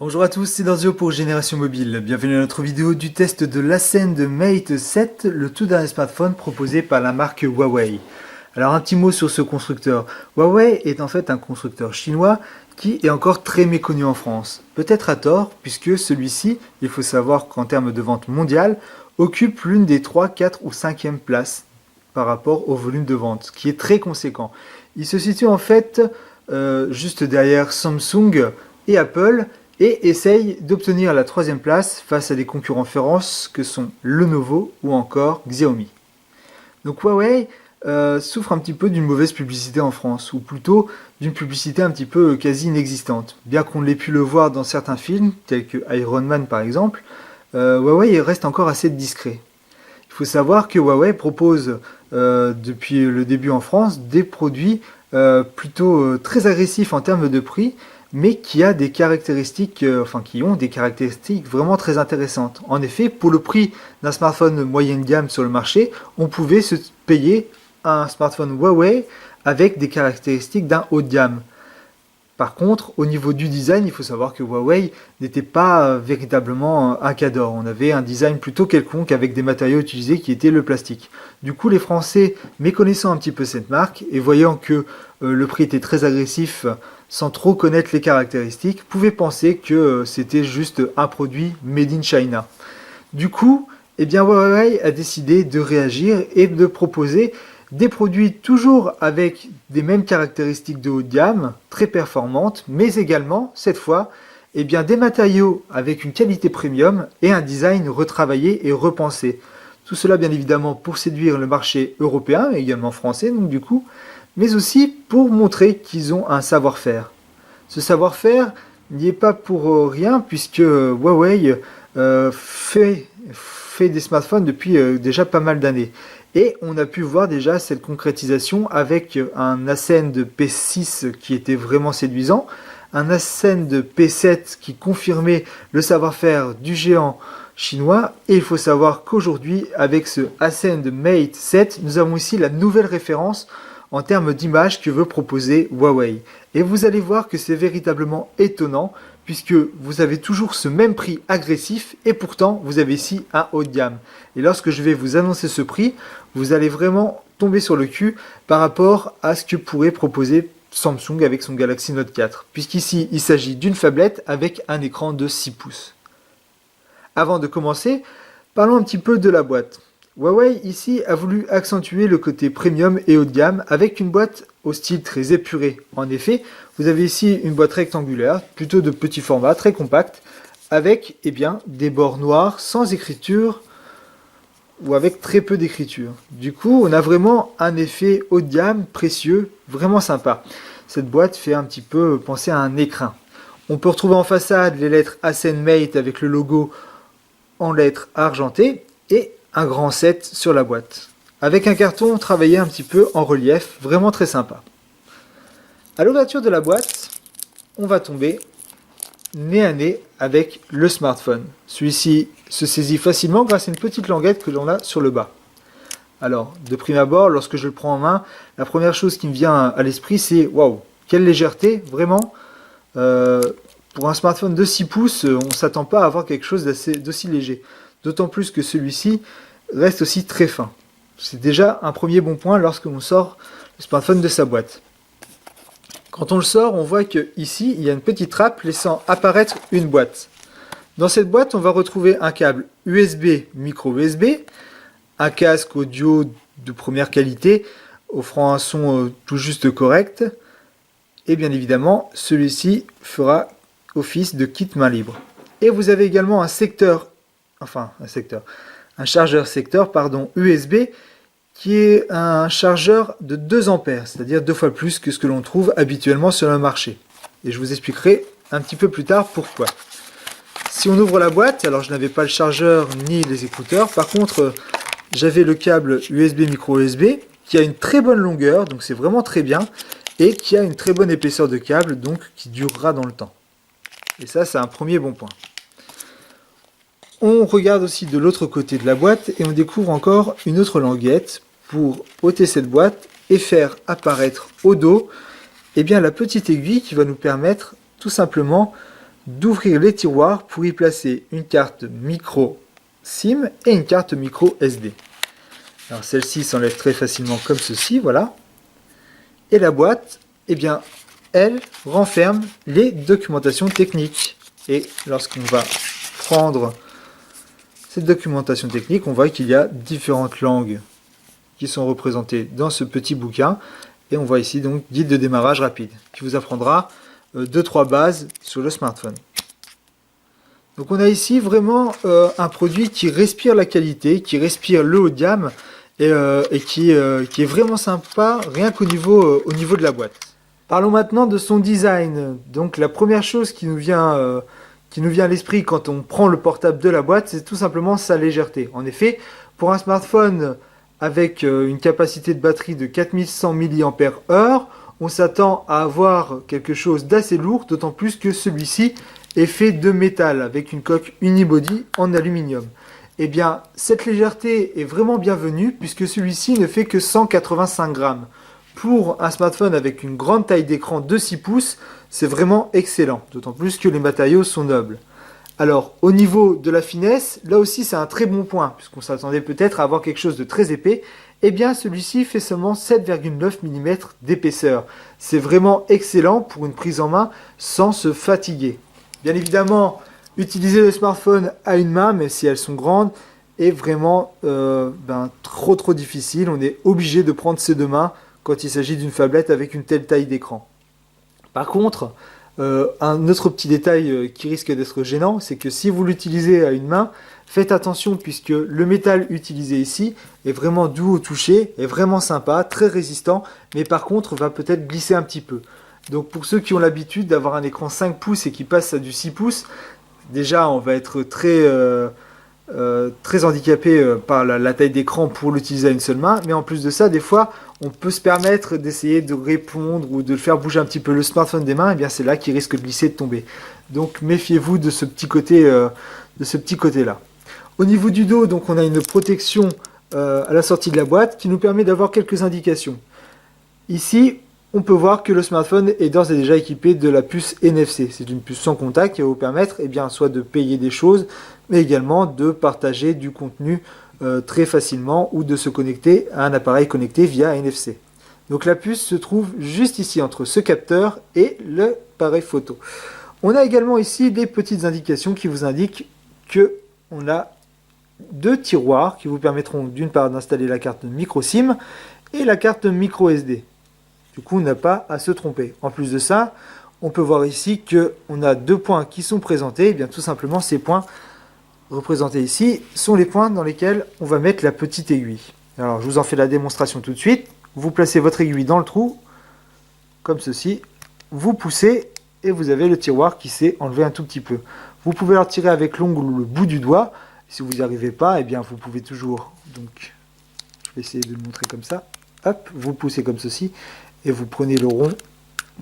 Bonjour à tous, c'est Dorzio pour Génération Mobile. Bienvenue à notre vidéo du test de l'Ascend Mate 7, le tout dernier smartphone proposé par la marque Huawei. Alors un petit mot sur ce constructeur. Huawei est en fait un constructeur chinois qui est encore très méconnu en France. Peut-être à tort, puisque celui-ci, il faut savoir qu'en termes de vente mondiale, occupe l'une des 3, 4 ou 5e places par rapport au volume de vente, qui est très conséquent. Il se situe en fait juste derrière Samsung et Apple, et essaye d'obtenir la 3e place face à des concurrents féroces que sont Lenovo ou encore Xiaomi. Donc Huawei souffre un petit peu d'une mauvaise publicité en France, ou plutôt d'une publicité un petit peu quasi inexistante. Bien qu'on l'ait pu le voir dans certains films, tels que Iron Man par exemple, Huawei reste encore assez discret. Il faut savoir que Huawei propose depuis le début en France des produits plutôt très agressifs en termes de prix, mais qui ont des caractéristiques vraiment très intéressantes. En effet, pour le prix d'un smartphone moyenne gamme sur le marché, on pouvait se payer un smartphone Huawei avec des caractéristiques d'un haut de gamme. Par contre, au niveau du design, il faut savoir que Huawei n'était pas véritablement un cadre. On avait un design plutôt quelconque avec des matériaux utilisés qui étaient le plastique. Du coup, les Français, méconnaissant un petit peu cette marque et voyant que le prix était très agressif sans trop connaître les caractéristiques, pouvaient penser que c'était juste un produit made in China. Du coup, Huawei a décidé de réagir et de proposer des produits toujours avec des mêmes caractéristiques de haut de gamme, très performantes, mais également, cette fois, des matériaux avec une qualité premium et un design retravaillé et repensé. Tout cela, bien évidemment, pour séduire le marché européen, et également français, donc du coup, mais aussi pour montrer qu'ils ont un savoir-faire. Ce savoir-faire n'y est pas pour rien, puisque Huawei fait des smartphones depuis déjà pas mal d'années. Et on a pu voir déjà cette concrétisation avec un Ascend P6 qui était vraiment séduisant, un Ascend P7 qui confirmait le savoir-faire du géant chinois. Et il faut savoir qu'aujourd'hui, avec ce Ascend Mate 7, nous avons ici la nouvelle référence en termes d'image que veut proposer Huawei. Et vous allez voir que c'est véritablement étonnant, puisque vous avez toujours ce même prix agressif, et pourtant vous avez ici un haut de gamme. Et lorsque je vais vous annoncer ce prix, vous allez vraiment tomber sur le cul par rapport à ce que pourrait proposer Samsung avec son Galaxy Note 4, puisqu'ici il s'agit d'une phablette avec un écran de 6 pouces. Avant de commencer, parlons un petit peu de la boîte. Huawei ici a voulu accentuer le côté premium et haut de gamme avec une boîte au style très épuré. En effet, vous avez ici une boîte rectangulaire, plutôt de petit format, très compacte, avec des bords noirs sans écriture ou avec très peu d'écriture. Du coup, on a vraiment un effet haut de gamme, précieux, vraiment sympa. Cette boîte fait un petit peu penser à un écrin. On peut retrouver en façade les lettres Ascend Mate avec le logo en lettres argentées et un grand 7 sur la boîte, avec un carton travaillé un petit peu en relief, vraiment très sympa. À l'ouverture de la boîte, on va tomber nez à nez avec le smartphone. Celui-ci se saisit facilement grâce à une petite languette que l'on a sur le bas. Alors, de prime abord, lorsque je le prends en main, la première chose qui me vient à l'esprit, c'est waouh, quelle légèreté, vraiment. Pour un smartphone de 6 pouces, on ne s'attend pas à avoir quelque chose d'aussi léger. D'autant plus que celui-ci reste aussi très fin. C'est déjà un premier bon point lorsque l'on sort le smartphone de sa boîte. Quand on le sort, on voit qu'ici, il y a une petite trappe laissant apparaître une boîte. Dans cette boîte, on va retrouver un câble USB, micro USB, un casque audio de première qualité, offrant un son tout juste correct, et bien évidemment, celui-ci fera office de kit main libre. Et vous avez également un chargeur secteur USB qui est un chargeur de 2 ampères, c'est-à-dire 2 fois plus que ce que l'on trouve habituellement sur le marché. Et je vous expliquerai un petit peu plus tard pourquoi. Si on ouvre la boîte, alors je n'avais pas le chargeur ni les écouteurs, par contre j'avais le câble USB micro USB qui a une très bonne longueur, donc c'est vraiment très bien, et qui a une très bonne épaisseur de câble, donc qui durera dans le temps. Et ça, c'est un premier bon point. On regarde aussi de l'autre côté de la boîte et on découvre encore une autre languette pour ôter cette boîte et faire apparaître au dos la petite aiguille qui va nous permettre tout simplement d'ouvrir les tiroirs pour y placer une carte micro SIM et une carte micro SD. Alors celle-ci s'enlève très facilement comme ceci, voilà. Et la boîte, eh bien, elle renferme les documentations techniques. Et lorsqu'on va prendre cette documentation technique, on voit qu'il y a différentes langues qui sont représentées dans ce petit bouquin. Et on voit ici donc guide de démarrage rapide, qui vous apprendra 2-3 bases sur le smartphone. Donc on a ici vraiment un produit qui respire la qualité, qui respire le haut de gamme et qui est vraiment sympa rien qu'au niveau de la boîte. Parlons maintenant de son design. Donc la première chose qui nous vient à l'esprit quand on prend le portable de la boîte, c'est tout simplement sa légèreté. En effet, pour un smartphone avec une capacité de batterie de 4100 mAh, on s'attend à avoir quelque chose d'assez lourd, d'autant plus que celui-ci est fait de métal avec une coque unibody en aluminium. Eh bien, cette légèreté est vraiment bienvenue puisque celui-ci ne fait que 185 grammes. Pour un smartphone avec une grande taille d'écran de 6 pouces, c'est vraiment excellent, d'autant plus que les matériaux sont nobles. Alors, au niveau de la finesse, là aussi c'est un très bon point, puisqu'on s'attendait peut-être à avoir quelque chose de très épais. Eh bien, celui-ci fait seulement 7,9 mm d'épaisseur. C'est vraiment excellent pour une prise en main sans se fatiguer. Bien évidemment, utiliser le smartphone à une main, même si elles sont grandes, est vraiment trop difficile. On est obligé de prendre ses deux mains quand il s'agit d'une phablette avec une telle taille d'écran. Par contre, un autre petit détail qui risque d'être gênant, c'est que si vous l'utilisez à une main, faites attention puisque le métal utilisé ici est vraiment doux au toucher, est vraiment sympa, très résistant, mais par contre va peut-être glisser un petit peu. Donc pour ceux qui ont l'habitude d'avoir un écran 5 pouces et qui passe à du 6 pouces, déjà on va être très handicapé par la taille d'écran pour l'utiliser à une seule main, mais en plus de ça, des fois, on peut se permettre d'essayer de répondre ou de faire bouger un petit peu le smartphone des mains, et bien c'est là qu'il risque de glisser et de tomber. Donc méfiez-vous de ce petit côté-là. Au niveau du dos, donc on a une protection à la sortie de la boîte qui nous permet d'avoir quelques indications. Ici, on peut voir que le smartphone est d'ores et déjà équipé de la puce NFC. C'est une puce sans contact qui va vous permettre soit de payer des choses, mais également de partager du contenu très facilement ou de se connecter à un appareil connecté via NFC. Donc la puce se trouve juste ici entre ce capteur et l'appareil photo. On a également ici des petites indications qui vous indiquent qu'on a deux tiroirs qui vous permettront d'une part d'installer la carte micro SIM et la carte micro SD. Du coup, on n'a pas à se tromper. En plus de ça, on peut voir ici qu'on a deux points qui sont présentés. Et bien, tout simplement, ces points représentés ici sont les points dans lesquels on va mettre la petite aiguille. Alors, je vous en fais la démonstration tout de suite. Vous placez votre aiguille dans le trou, comme ceci. Vous poussez et vous avez le tiroir qui s'est enlevé un tout petit peu. Vous pouvez le retirer avec l'ongle ou le bout du doigt. Si vous n'y arrivez pas, eh bien, vous pouvez toujours... Donc, je vais essayer de le montrer comme ça. Hop, vous poussez comme ceci. Et vous prenez le rond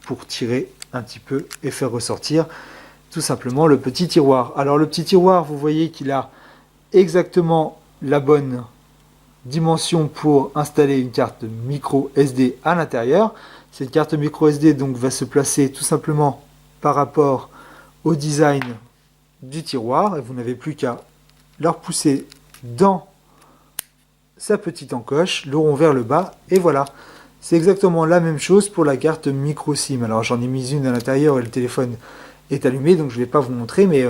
pour tirer un petit peu et faire ressortir tout simplement le petit tiroir. Alors le petit tiroir, vous voyez qu'il a exactement la bonne dimension pour installer une carte micro SD à l'intérieur. Cette carte micro SD donc va se placer tout simplement par rapport au design du tiroir et vous n'avez plus qu'à la repousser dans sa petite encoche, le rond vers le bas et voilà. C'est exactement la même chose pour la carte micro SIM. Alors j'en ai mis une à l'intérieur et le téléphone est allumé, donc je ne vais pas vous montrer, mais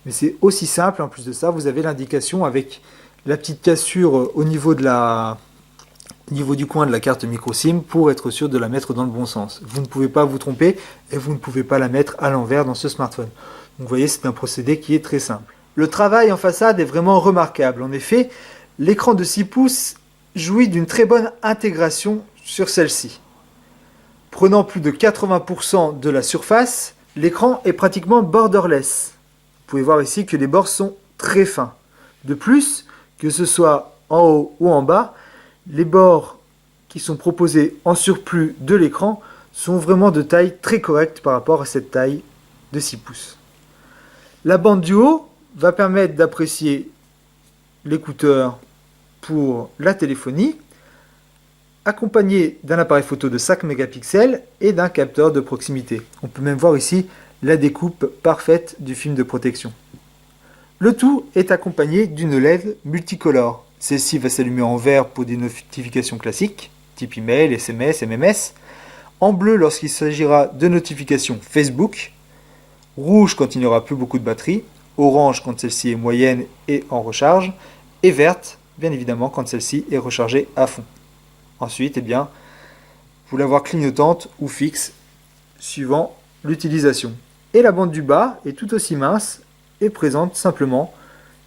c'est aussi simple. En plus de ça, vous avez l'indication avec la petite cassure au niveau du coin de la carte micro SIM pour être sûr de la mettre dans le bon sens. Vous ne pouvez pas vous tromper et vous ne pouvez pas la mettre à l'envers dans ce smartphone. Donc vous voyez, c'est un procédé qui est très simple. Le travail en façade est vraiment remarquable. En effet, l'écran de 6 pouces jouit d'une très bonne intégration sur celle-ci. Prenant plus de 80% de la surface, l'écran est pratiquement borderless. Vous pouvez voir ici que les bords sont très fins. De plus, que ce soit en haut ou en bas, les bords qui sont proposés en surplus de l'écran sont vraiment de taille très correcte par rapport à cette taille de 6 pouces. La bande du haut va permettre d'apprécier l'écouteur pour la téléphonie, accompagné d'un appareil photo de 5 mégapixels et d'un capteur de proximité. On peut même voir ici la découpe parfaite du film de protection. Le tout est accompagné d'une LED multicolore. Celle-ci va s'allumer en vert pour des notifications classiques, type email, SMS, MMS, en bleu lorsqu'il s'agira de notifications Facebook, rouge quand il n'y aura plus beaucoup de batterie, orange quand celle-ci est moyenne et en recharge, et verte, bien évidemment, quand celle-ci est rechargée à fond. Ensuite, eh bien, vous la voir clignotante ou fixe, suivant l'utilisation. Et la bande du bas est tout aussi mince et présente simplement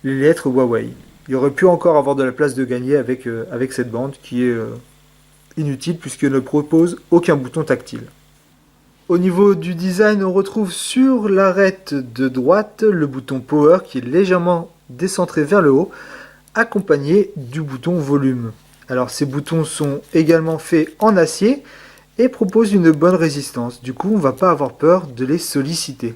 les lettres Huawei. Il aurait pu encore avoir de la place de gagner avec cette bande qui est inutile puisqu'elle ne propose aucun bouton tactile. Au niveau du design, on retrouve sur l'arête de droite le bouton Power qui est légèrement décentré vers le haut, accompagné du bouton Volume. Alors ces boutons sont également faits en acier et proposent une bonne résistance. Du coup, on ne va pas avoir peur de les solliciter.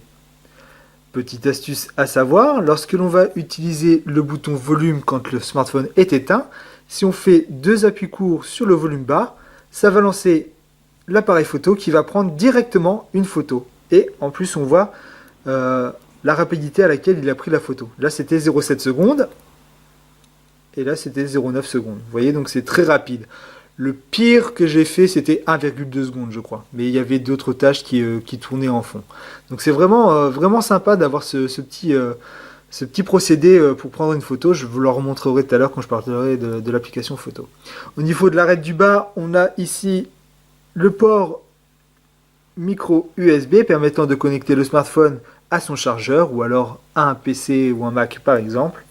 Petite astuce à savoir, lorsque l'on va utiliser le bouton volume quand le smartphone est éteint, si on fait 2 appuis courts sur le volume bas, ça va lancer l'appareil photo qui va prendre directement une photo. Et en plus, on voit la rapidité à laquelle il a pris la photo. Là, c'était 0,7 secondes. Et là, c'était 0,9 secondes. Vous voyez, donc c'est très rapide. Le pire que j'ai fait, c'était 1,2 secondes, je crois. Mais il y avait d'autres tâches qui tournaient en fond. Donc c'est vraiment sympa d'avoir ce petit procédé pour prendre une photo. Je vous le remontrerai tout à l'heure quand je parlerai de l'application photo. Au niveau de l'arête du bas, on a ici le port micro USB permettant de connecter le smartphone à son chargeur ou alors à un PC ou un Mac par exemple.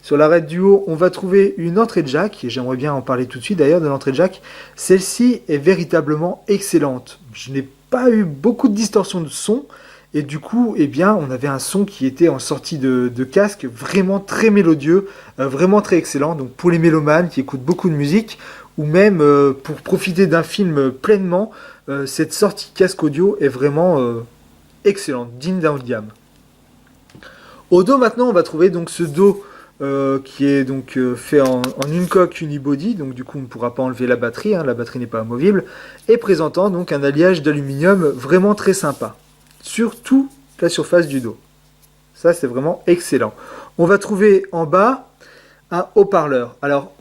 Sur l'arête du haut, on va trouver une entrée de jack, et j'aimerais bien en parler tout de suite d'ailleurs de l'entrée de jack. Celle-ci est véritablement excellente. Je n'ai pas eu beaucoup de distorsion de son, et du coup, eh bien, on avait un son qui était en sortie de casque, vraiment très mélodieux, vraiment très excellent. Donc pour les mélomanes qui écoutent beaucoup de musique, ou même pour profiter d'un film pleinement, cette sortie casque audio est vraiment excellente, digne d'un haut de gamme. Au dos maintenant, on va trouver donc ce dos qui est donc fait en une coque unibody, donc du coup on ne pourra pas enlever la batterie n'est pas amovible, et présentant donc un alliage d'aluminium vraiment très sympa, sur toute la surface du dos. Ça c'est vraiment excellent. On va trouver en bas un haut-parleur. Alors,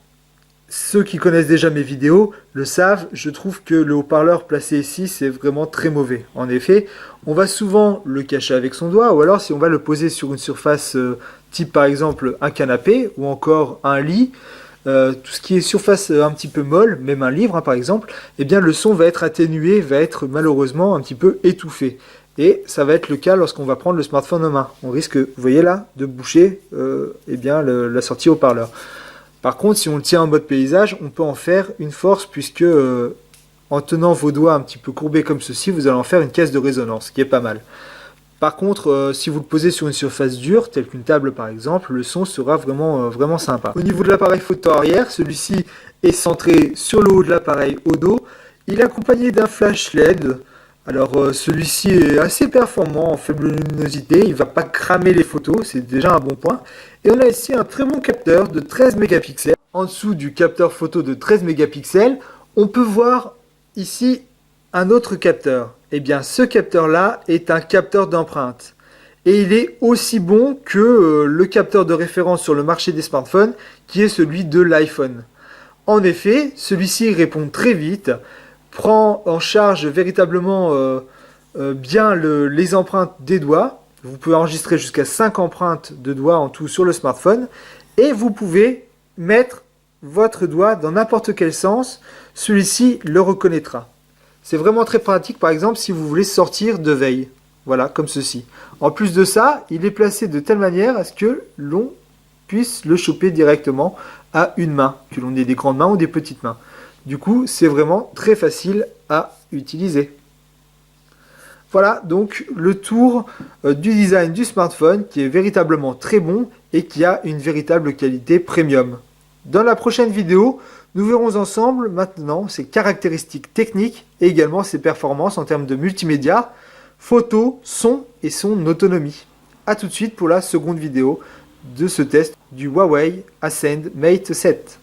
ceux qui connaissent déjà mes vidéos le savent, je trouve que le haut-parleur placé ici, c'est vraiment très mauvais. En effet, on va souvent le cacher avec son doigt, ou alors si on va le poser sur une surface type par exemple un canapé, ou encore un lit, tout ce qui est surface un petit peu molle, même un livre par exemple, eh bien le son va être atténué, va être malheureusement un petit peu étouffé. Et ça va être le cas lorsqu'on va prendre le smartphone en main. On risque, vous voyez là, de boucher eh bien, la sortie haut-parleur. Par contre, si on le tient en mode paysage, on peut en faire une force puisque en tenant vos doigts un petit peu courbés comme ceci, vous allez en faire une caisse de résonance, ce qui est pas mal. Par contre, si vous le posez sur une surface dure, telle qu'une table par exemple, le son sera vraiment sympa. Au niveau de l'appareil photo arrière, celui-ci est centré sur le haut de l'appareil au dos. Il est accompagné d'un flash LED. Alors celui-ci est assez performant en faible luminosité, il ne va pas cramer les photos, c'est déjà un bon point. Et on a ici un très bon capteur de 13 mégapixels. En dessous du capteur photo de 13 mégapixels, on peut voir ici un autre capteur. Eh bien ce capteur-là est un capteur d'empreinte. Et il est aussi bon que le capteur de référence sur le marché des smartphones, qui est celui de l'iPhone. En effet, celui-ci répond très vite, prend en charge véritablement bien les empreintes des doigts. Vous pouvez enregistrer jusqu'à 5 empreintes de doigts en tout sur le smartphone. Et vous pouvez mettre votre doigt dans n'importe quel sens. Celui-ci le reconnaîtra. C'est vraiment très pratique, par exemple, si vous voulez sortir de veille. Voilà, comme ceci. En plus de ça, il est placé de telle manière à ce que l'on puisse le choper directement à une main, que l'on ait des grandes mains ou des petites mains. Du coup, c'est vraiment très facile à utiliser. Voilà donc le tour du design du smartphone qui est véritablement très bon et qui a une véritable qualité premium. Dans la prochaine vidéo, nous verrons ensemble maintenant ses caractéristiques techniques et également ses performances en termes de multimédia, photo, son et son autonomie. A tout de suite pour la seconde vidéo de ce test du Huawei Ascend Mate 7.